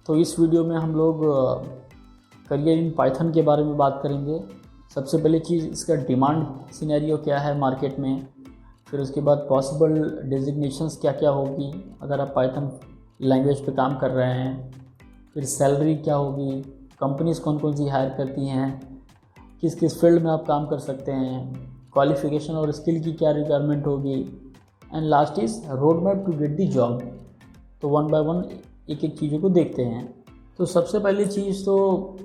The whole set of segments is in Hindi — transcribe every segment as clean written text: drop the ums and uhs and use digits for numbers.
तो इस वीडियो में हम लोग करियर इन पाइथन के बारे में बात करेंगे। सबसे पहली चीज़ इसका डिमांड सिनेरियो क्या है मार्केट में, फिर उसके बाद पॉसिबल डेजिग्नेशंस क्या क्या होगी अगर आप पाइथन लैंग्वेज पे काम कर रहे हैं, फिर सैलरी क्या होगी, कंपनीज़ कौन कौन सी हायर करती हैं, किस किस फील्ड में आप काम कर सकते हैं, क्वालिफ़िकेशन और स्किल की क्या रिक्वायरमेंट होगी, and last is road map to get the job. तो वन बाय वन एक एक चीज़ों को देखते हैं। तो सबसे पहली चीज़ तो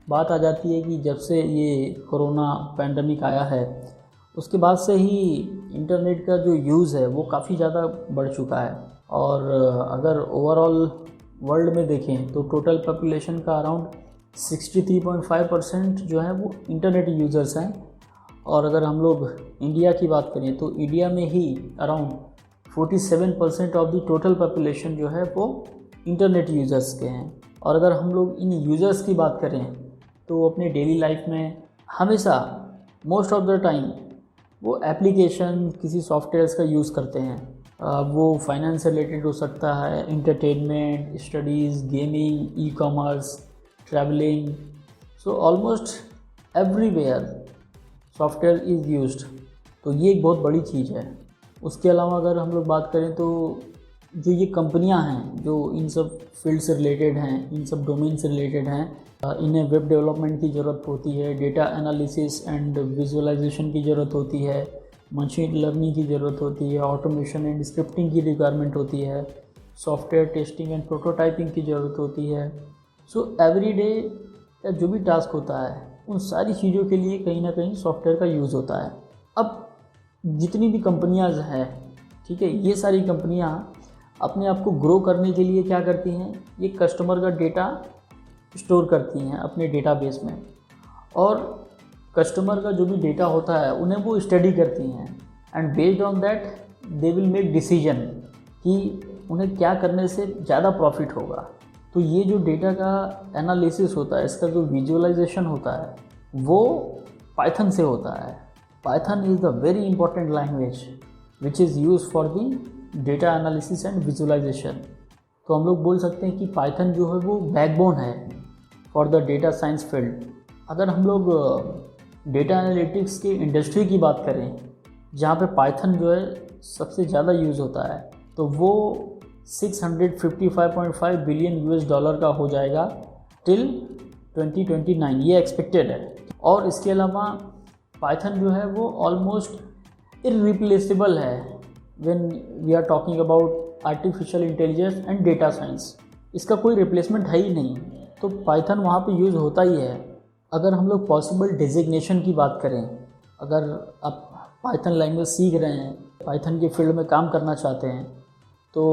बात आ जाती है कि जब से ये कोरोना पैंडमिक आया है उसके बाद से ही इंटरनेट का जो यूज़ है वो काफ़ी ज़्यादा बढ़ चुका है। और अगर ओवरऑल वर्ल्ड में देखें तो टोटल पॉपुलेशन का अराउंड 63.5% जो है वो इंटरनेट यूज़र्स हैं। और अगर हम लोग इंडिया की बात करें तो इंडिया में ही around 47% of the total population जो है वो इंटरनेट यूज़र्स के हैं। और अगर हम लोग इन यूज़र्स की बात करें तो अपने डेली लाइफ में हमेशा मोस्ट ऑफ द टाइम वो एप्लीकेशन किसी सॉफ्टवेयर्स का यूज़ करते हैं। वो फाइनेंस से रिलेटेड हो सकता है, entertainment, studies, gaming, e commerce, travelling, so almost everywhere software is used. तो ये एक बहुत बड़ी चीज़ है। उसके अलावा अगर हम लोग बात करें तो जो ये कंपनियां हैं जो इन सब फील्ड से रिलेटेड हैं, इन सब डोमेन से रिलेटेड हैं, इन्हें वेब डेवलपमेंट की ज़रूरत होती है, डेटा एनालिसिस एंड विजुअलाइजेशन की ज़रूरत होती है, मशीन लर्निंग की ज़रूरत होती है, ऑटोमेशन एंड स्क्रिप्टिंग की रिक्वायरमेंट होती है, सॉफ्टवेयर टेस्टिंग एंड प्रोटोटाइपिंग की ज़रूरत होती है। सो एवरी डे का जो भी टास्क होता है उन सारी चीज़ों के लिए कहीं ना कहीं सॉफ्टवेयर का यूज़ होता है। अब जितनी भी कंपनियां हैं, ठीक है, ये सारी कंपनियां अपने आप को ग्रो करने के लिए क्या करती हैं, ये कस्टमर का डेटा स्टोर करती हैं अपने डेटाबेस में, और कस्टमर का जो भी डेटा होता है उन्हें वो स्टडी करती हैं, and based on that they will make decision कि उन्हें क्या करने से ज़्यादा प्रॉफिट होगा। तो ये जो डेटा का एनालिसिस होता है, इसका जो विजुअलाइजेशन होता है वो पाइथन से होता है। Python is the very important language which is use for the data analysis and visualization. तो हम लोग बोल सकते हैं कि पाइथन जो है वो बैकबोन है for the data science field. अगर हम लोग डेटा एनालिटिक्स की इंडस्ट्री की बात करें जहाँ पे पाइथन जो है सबसे ज़्यादा यूज़ होता है, तो वो 655.5 बिलियन यूएस डॉलर का हो जाएगा टिल 2029, ये एक्सपेक्टेड है। और इसके अलावा पाइथन जो है वो ऑलमोस्ट इररिप्लेसेबल है when we are talking about artificial intelligence and data science. इसका कोई रिप्लेसमेंट है ही नहीं, तो पाइथन वहाँ पे यूज़ होता ही है। अगर हम लोग पॉसिबल डेजिग्नेशन की बात करें, अगर आप पाइथन लैंग्वेज सीख रहे हैं, पाइथन के फील्ड में काम करना चाहते हैं, तो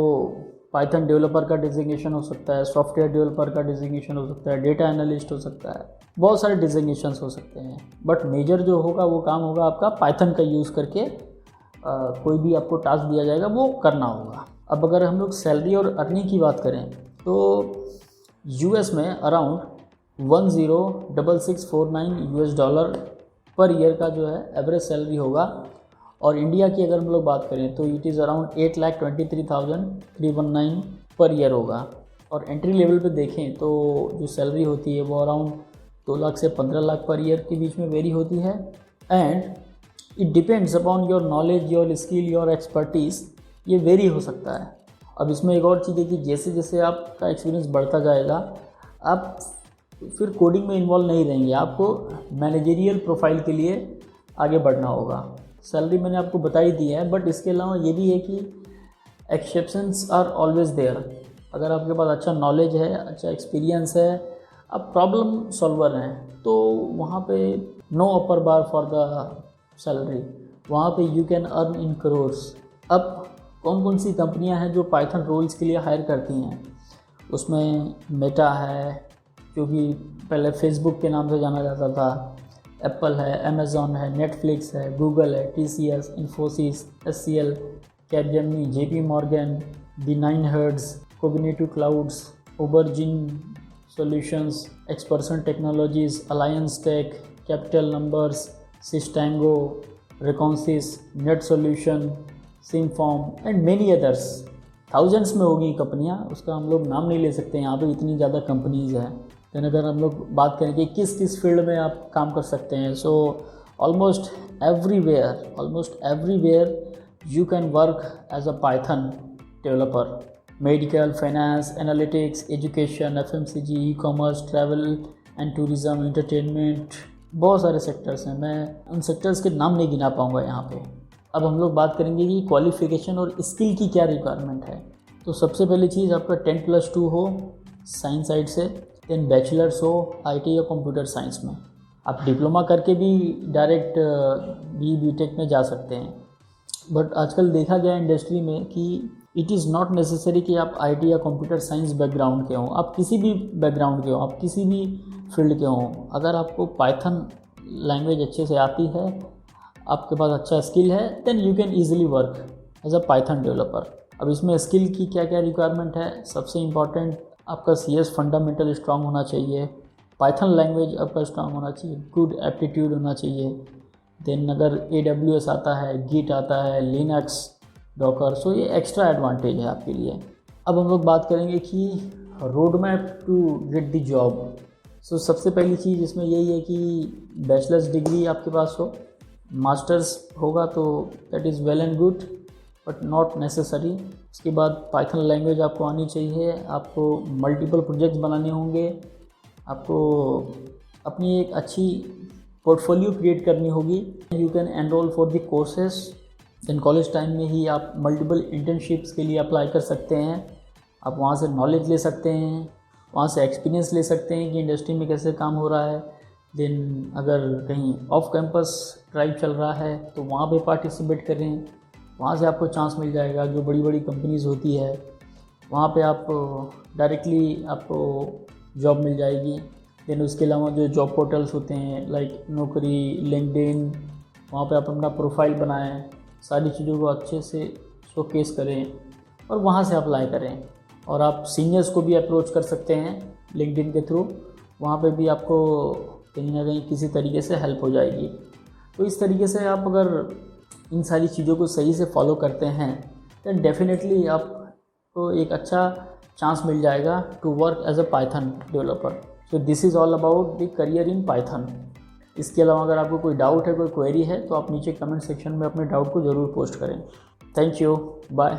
पाइथन डेवलपर का डिजिग्नेशन हो सकता है, सॉफ्टवेयर डेवलपर का डिजिग्नेशन हो सकता है, डेटा एनालिस्ट हो सकता है, बहुत सारे डिजिग्नेशंस हो सकते हैं। बट मेजर जो होगा वो काम होगा आपका पाइथन का यूज़ करके, कोई भी आपको टास्क दिया जाएगा वो करना होगा। अब अगर हम लोग सैलरी और अर्निंग की बात करें तो यूएस में around 106649 US dollar per year का जो है एवरेज सैलरी होगा। और इंडिया की अगर हम लोग बात करें तो it is around 8,23,319 per year होगा। और एंट्री लेवल पे देखें तो जो सैलरी होती है वो अराउंड 2 लाख से 15 लाख पर ईयर के बीच में वेरी होती है। And it depends upon your knowledge, your skill, your expertise, ये वेरी हो सकता है। अब इसमें एक और चीज़ है कि जैसे जैसे आपका एक्सपीरियंस बढ़ता जाएगा आप फिर कोडिंग में इन्वॉल्व नहीं रहेंगे, आपको मैनेजरियल प्रोफाइल के लिए आगे बढ़ना होगा। सैलरी मैंने आपको बता ही दी है, बट इसके अलावा ये भी है कि एक्सेप्शंस आर ऑलवेज देयर। अगर आपके पास अच्छा नॉलेज है, अच्छा एक्सपीरियंस है, आप प्रॉब्लम सॉल्वर हैं, तो वहाँ पे no upper bar for the salary, वहाँ पे you can earn in crores. अब कौन कौन सी कंपनियाँ हैं जो पाइथन रोल्स के लिए हायर करती हैं, उसमें मेटा है जो कि पहले फेसबुक के नाम से जाना जाता था, एप्पल है, अमेज़ॉन है, नेटफ्लिक्स है, गूगल है, TCS, Infosys, HCL, Capgemini, JP Morgan, द9 Hertz, Cognitive Clouds, Aubergine Solutions, Expersion Technologies, Alliance Tech, Capital Numbers, Systango, Reckonsys, Net Solution, Simform and many others. Thousands में होगी कंपनियाँ, उसका हम लोग नाम नहीं ले सकते, यहाँ पे इतनी ज़्यादा कंपनीज़ हैं। देन अगर हम लोग बात करें कि किस किस फील्ड में आप काम कर सकते हैं, so almost everywhere you can work as a Python developer. Medical, finance, analytics, education, FMCG, ecommerce, travel and tourism, entertainment, बहुत सारे सेक्टर्स हैं। मैं उन सेक्टर्स के नाम नहीं गिना पाऊँगा यहाँ पे। अब हम लोग बात करेंगे कि क्वालिफ़िकेशन और स्किल की क्या रिक्वायरमेंट है। तो सबसे पहली चीज़ आपका 10+2 हो साइंस साइड से, देन बैचलर्स हो IT या कंप्यूटर साइंस में। आप डिप्लोमा करके भी डायरेक्ट BTech में जा सकते हैं। बट आजकल देखा गया इंडस्ट्री में कि इट इज़ नॉट नेसेसरी कि आप IT या कंप्यूटर साइंस बैकग्राउंड के हों, आप किसी भी बैकग्राउंड के हों, आप किसी भी फील्ड के हों, अगर आपको पाइथन लैंग्वेज अच्छे से आती है, आपके पास अच्छा स्किल है, then you can easily work as a Python developer. अब इसमें स्किल की क्या क्या रिक्वायरमेंट है, सबसे इम्पॉर्टेंट आपका CS फंडामेंटल स्ट्रांग होना चाहिए, पाइथन लैंग्वेज आपका स्ट्रांग होना चाहिए, गुड एप्टीट्यूड होना चाहिए। देन अगर AWS आता है, गिट आता है, लिनक्स, डॉकर, सो ये एक्स्ट्रा एडवांटेज है आपके लिए। अब हम लोग बात करेंगे कि road map to get the job. So सबसे पहली चीज़ इसमें यही है कि बैचलर्स डिग्री आपके पास हो, मास्टर्स होगा तो that is well and good but not necessary. उसके बाद पाइथन लैंग्वेज आपको आनी चाहिए, आपको मल्टीपल प्रोजेक्ट्स बनाने होंगे, आपको अपनी एक अच्छी पोर्टफोलियो क्रिएट करनी होगी। You can enroll for the courses, then college time में ही आप मल्टीपल इंटर्नशिप्स के लिए अप्लाई कर सकते हैं। आप वहाँ से नॉलेज ले सकते हैं, वहाँ से एक्सपीरियंस ले सकते हैं कि इंडस्ट्री में कैसे काम हो रहा है। देन अगर कहीं ऑफ कैंपस ड्राइव चल रहा है तो वहाँ पे पार्टिसिपेट करें, वहाँ से आपको चांस मिल जाएगा। जो बड़ी बड़ी कंपनीज़ होती है वहाँ पे आप डायरेक्टली आपको जॉब मिल जाएगी। देन उसके अलावा जो जॉब पोर्टल्स होते हैं लाइक नौकरी, लिंक्डइन, वहाँ पे आप अपना प्रोफाइल बनाएं, सारी चीज़ों को अच्छे से शोकेस करें और वहाँ से अप्लाई करें। और आप सीनियर्स को भी अप्रोच कर सकते हैं लिंक्डइन के थ्रू, वहाँ पे भी आपको कहीं ना कहीं किसी तरीके से हेल्प हो जाएगी। तो इस तरीके से आप अगर इन सारी चीज़ों को सही से फॉलो करते हैं देन डेफिनेटली आपको एक अच्छा चांस मिल जाएगा to work as a Python developer. So this is all about the career in Python. इसके अलावा अगर आपको कोई डाउट है, कोई क्वेरी है तो आप नीचे कमेंट सेक्शन में अपने डाउट को ज़रूर पोस्ट करें। Thank you, bye.